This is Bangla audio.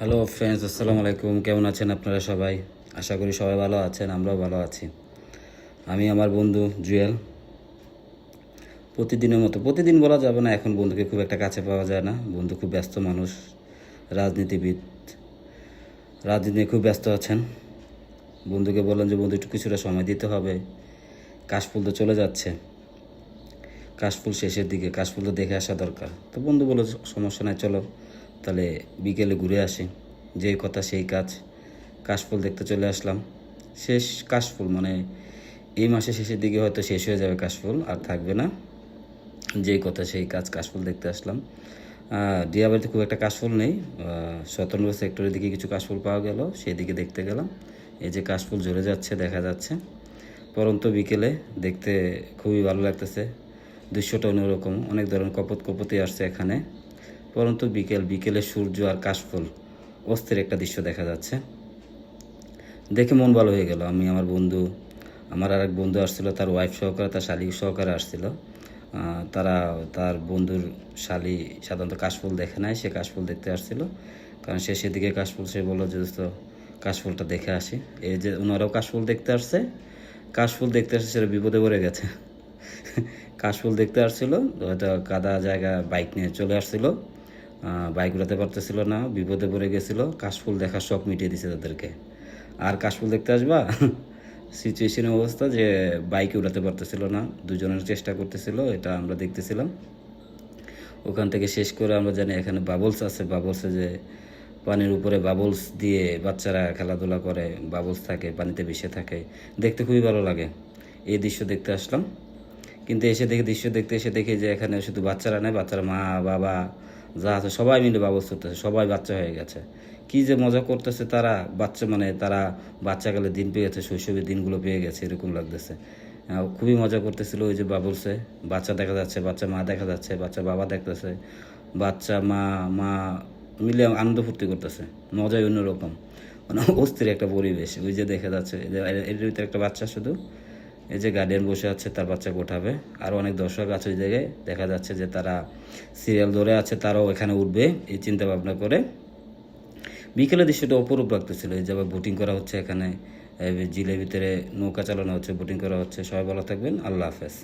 হ্যালো ফ্রেন্ডস, আসসালামু আলাইকুম। কেমন আছেন আপনারা সবাই? আশা করি সবাই ভালো আছেন, আমরাও ভালো আছি। আমি আমার বন্ধু জুয়েল। প্রতিদিনের মতো, প্রতিদিন বলা যাবে না, এখন বন্ধুকে খুব একটা কাছে পাওয়া যায় না। বন্ধু খুব ব্যস্ত মানুষ, রাজনীতিবিদ, রাজনীতি নিয়ে খুব ব্যস্ত আছেন। বন্ধুকে বললাম যে বন্ধু একটু কিছুটা সময় দিতে হবে, কাশফুল তো চলে যাচ্ছে, কাশফুল শেষের দিকে, কাশফুল তো দেখে আসা দরকার। তো বন্ধু বলল সমস্যা নাই, চলো তাহলে বিকেলে ঘুরে আসি। যেই কথা সেই কাজ, কাশফুল দেখতে চলে আসলাম। শেষ কাশফুল মানে এই মাসের শেষের দিকে হয়তো শেষ হয়ে যাবে কাশফুল, আর থাকবে না। যেই কথা সেই কাজ, কাশফুল দেখতে আসলাম। ডিয়াবাড়িতে খুব একটা কাশফুল নেই, 17 সেক্টরের দিকে কিছু কাশফুল পাওয়া গেল, সেই দিকে দেখতে গেলাম। এই যে কাশফুল ঝরে যাচ্ছে, দেখা যাচ্ছে। পরন্ত বিকেলে দেখতে খুবই ভালো লাগতেছে, দৃশ্যটা অন্যরকম, অনেক ধরনের কপতি আসছে এখানে। পরন্তু বিকেলে সূর্য আর কাশফুল, অস্থির একটা দৃশ্য দেখা যাচ্ছে। দেখে মন ভালো হয়ে গেল। আমি, আমার বন্ধু, আমার আর এক বন্ধু আসছিল, তার ওয়াইফ সহকারে, তার শালি সহকারে আসছিল। তার বন্ধুর শালি সাধারণত কাশফুল দেখে নাই, সে কাশফুল দেখতে আসছিল। কারণ সে সেদিকে কাশফুল, সে বললো যে দোস্ত কাশফুলটা দেখে আসি। এই যে ওনারাও কাশফুল দেখতে আসছে, সেটা বিপদে পড়ে গেছে। কাশফুল দেখতে আসছিল, হয়তো কাদা জায়গা বাইক নিয়ে চলে আসছিল, বাইক উড়াতে পারতেছিল না, বিপদে পড়ে গেছিল। কাশফুল দেখার শখ মিটিয়ে দিছে তাদেরকে। আর কাশফুল দেখতে আসবা, সিচুয়েশনের অবস্থা যে বাইকে উড়াতে পারতেছিল না, দুজনের চেষ্টা করতেছিল, এটা আমরা দেখতেছিলাম। ওখান থেকে শেষ করে আমরা জানি এখানে বাবলস আছে, বাবলসে যে পানির উপরে বাবলস দিয়ে বাচ্চারা খেলাধুলা করে, বাবলস থাকে, পানিতে ভেসে থাকে, দেখতে খুবই ভালো লাগে। এই দৃশ্য দেখতে আসলাম। কিন্তু দৃশ্য দেখতে এসে দেখি যে এখানে শুধু বাচ্চারা নেই, বাচ্চারা মা বাবা যা আছে সবাই মিলে বাবলস করতেছে, সবাই বাচ্চা হয়ে গেছে। কি যে মজা করতেছে তারা, বাচ্চা মানে তারা বাচ্চাকালে দিন পেয়ে গেছে, শৈশবের দিনগুলো পেয়ে গেছে, এরকম লাগতেছে। খুবই মজা করতেছিল। ওই যে বাবলসে বাচ্চা দেখা যাচ্ছে, বাচ্চা মা দেখা যাচ্ছে, বাচ্চা বাবা দেখতেছে, বাচ্চা মা মা মিলে আনন্দ ফুর্তি করতেছে, মজাই অন্যরকম, মানে অস্থির একটা পরিবেশ। ওই যে দেখা যাচ্ছে এর ভিতরে একটা বাচ্চা, শুধু এই যে গার্ডিয়ান বসে আছে, তার বাচ্চাকে ওঠাবে। আরও অনেক দর্শক আছে ওই জায়গায়, দেখা যাচ্ছে যে তারা সিরিয়াল ধরে আছে, তারাও এখানে উঠবে এই চিন্তা ভাবনা করে। বিকেলের দৃশ্যটা অপরূপ লাগতেছিল। এই যে আবার বোটিং করা হচ্ছে এখানে, জিলের ভিতরে নৌকা চালানো হচ্ছে, বোটিং করা হচ্ছে। সবাই ভালো থাকবেন, আল্লাহ হাফেজ।